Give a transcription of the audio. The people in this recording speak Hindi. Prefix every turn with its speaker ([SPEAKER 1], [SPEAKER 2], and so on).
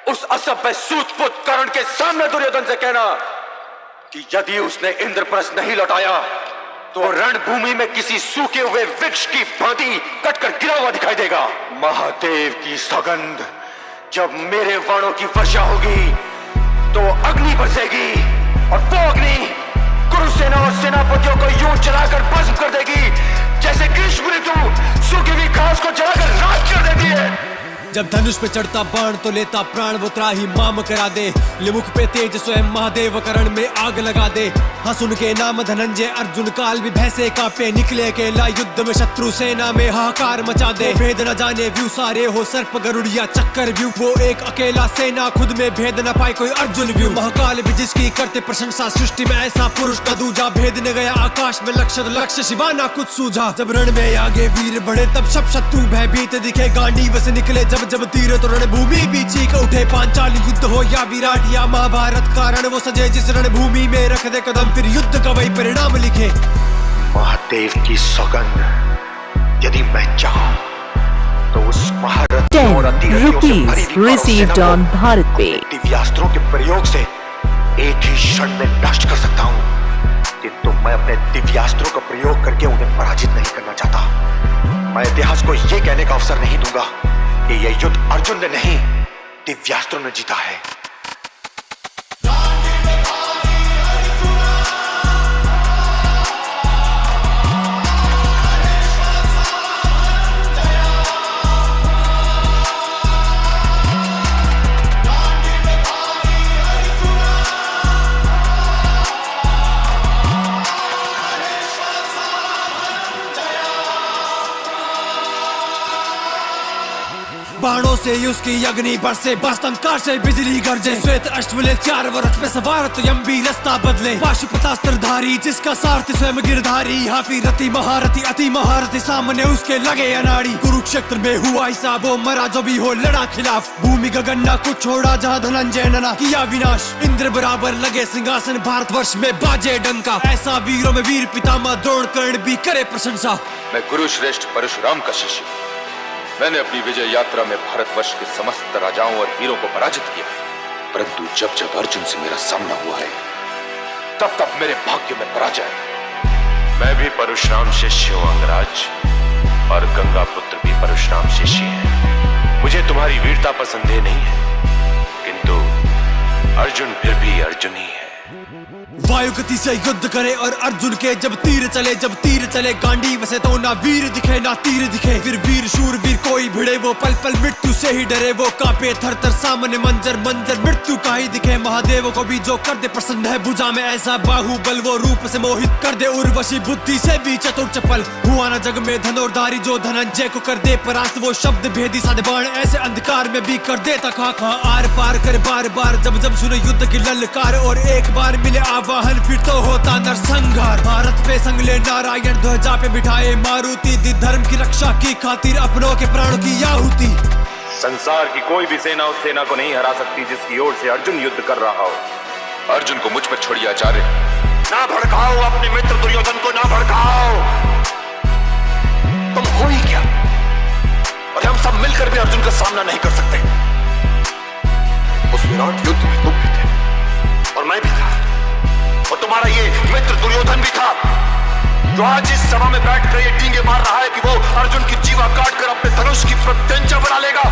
[SPEAKER 1] उस असभ्य सूतपुत कर्ण के सामने दुर्योधन से कहना कि यदि उसने इंद्रप्रस्थ नहीं लौटाया तो रणभूमि में किसी सूखे हुए वृक्ष की भांति कटकर गिरा हुआ दिखाई देगा। महादेव की सौगंध, जब मेरे बाणों की वर्षा होगी तो अग्नि बरसेगी और वो अग्नि कुरुसेना और सेनापतियों को यूं जलाकर भस्म कर देगी जैसे ग्रीष्म ऋतु सूखी हुई घास को जलाकर राख कर देती है।
[SPEAKER 2] जब धनुष पे चढ़ता बाण तो लेता प्राण वो त्राही माम करा दे, लिमुख पे तेज स्वयं महादेव करण में आग लगा दे। हाँ सुन के नाम धनंजय अर्जुन काल भी भैसे कांपे, निकले अकेला युद्ध में शत्रु सेना में हाहाकार मचा दे। भेद न जाने व्यू सारे हो सर्प गरुड़िया चक्कर व्यू, वो एक अकेला सेना खुद में भेद न पाए कोई अर्जुन व्यू। महाकाल भी जिसकी करते प्रशंसा, सृष्टि में ऐसा पुरुष का दूजा। भेद न गया आकाश में लक्ष्य शिवा ना कुछ सूझा। जब रण में आगे वीर बढ़े तब सब शत्रु भयभीत दिखे, गांडीव से निकले जब तीर तो रणभूमि भी चीख उठे। पांचाली युद्ध हो या विराट या महाभारत का रण वो सजे जिस रणभूमि में रख दे कदम, फिर युद्ध का वही परिणाम लिखे।
[SPEAKER 1] महादेव की सौगंध, यदि मैं चाहूं तो उस महारथ और अतिरथियों से भरी हुई सेना को दिव्यास्त्रों के प्रयोग से एक ही क्षण में नष्ट कर सकता हूं, किंतु मैं अपने दिव्यास्त्रों का प्रयोग करके उन्हें पराजित नहीं करना चाहता। मैं इतिहास को यह कहने का अवसर नहीं दूंगा कि यह युद्ध अर्जुन ने नहीं दिव्यास्त्रों ने जीता है।
[SPEAKER 2] बाणों से उसकी अग्नि बरसे, बस्तंकार से बिजली गरजे। श्वेत अश्वले चार रथ पे सवार तो यम्बी रास्ता बदले। पाशुपतास्त्रधारी जिसका सारथी स्वयं गिरधारी, हाफी रति महारथी अति महारथी सामने उसके लगे अनाड़ी। कुरुक्षेत्र में हुआ ऐसा वो मरा जो भी हो लड़ा खिलाफ, भूमि गगन ना कुछ छोड़ा जहाँ धनंजय ने ना किया विनाश। इंद्र बराबर लगे सिंहासन भारतवर्ष में बाजे डंका, ऐसा वीरों में वीर पितामह द्रोण कर्ण भी करे प्रशंसा।
[SPEAKER 3] मैं गुरु श्रेष्ठ परशुराम का शिष्य, मैंने अपनी विजय यात्रा में भारतवर्ष के समस्त राजाओं और वीरों को पराजित किया, परंतु जब जब अर्जुन से मेरा सामना हुआ है तब तब मेरे भाग्य में पराजय।
[SPEAKER 4] मैं भी परशुराम शिष्य हूं अंगराज, और गंगा पुत्र भी परशुराम शिष्य है। मुझे तुम्हारी वीरता पर संदेह नहीं है, किंतु अर्जुन फिर भी अर्जुन ही है।
[SPEAKER 2] वायु गति से युद्ध करे और अर्जुन के जब तीर चले गांडीव से तो ना वीर दिखे ना तीर दिखे। फिर वीर शूर वीर कोई भिड़े, वो पल पल मृत्यु से ही डरे। वो कांपे थर थर सामने मंजर मृत्यु का ही दिखे। महादेव को भी जो कर दे प्रसन्न है, भुजा में ऐसा बाहुबल वो रूप से मोहित कर दे उर्वशी। बुद्धि से भी चतुर चपल हुआ ना जग में धनुर्धारी, जो धनंजय को कर दे परास्त। वो शब्द भेदी साधे बाण ऐसे अंधकार में भी कर देता खाखा आर पार कर बार बार। जब जब सुने युद्ध की ललकार और एक बार मिले आवाहन, फिर तो होता नरसंहार। भारत पे संगले नारायण ध्वजा पे बिठाए मारुति, दी धर्म की रक्षा की खातिर अपनों के प्राणों की आहुति।
[SPEAKER 4] संसार की कोई भी सेना उस सेना को नहीं हरा सकती जिसकी ओर से अर्जुन युद्ध कर रहा हो।
[SPEAKER 3] अर्जुन को मुझ पर छोड़िए आचार्य।
[SPEAKER 1] ना भड़काओ अपने मित्र दुर्योधन को, ना भड़काओ। तुम हो ही क्या, और हम सब मिलकर भी अर्जुन का सामना नहीं कर सकते। उस विराट युद्ध में तुम भी थे और मैं भी था, और तुम्हारा ये मित्र दुर्योधन भी था, जो आज इस सभा में बैठकर ये डींगे मार रहा है कि वो अर्जुन की जीवा काटकर अपने धनुष की प्रत्यंचा बना लेगा।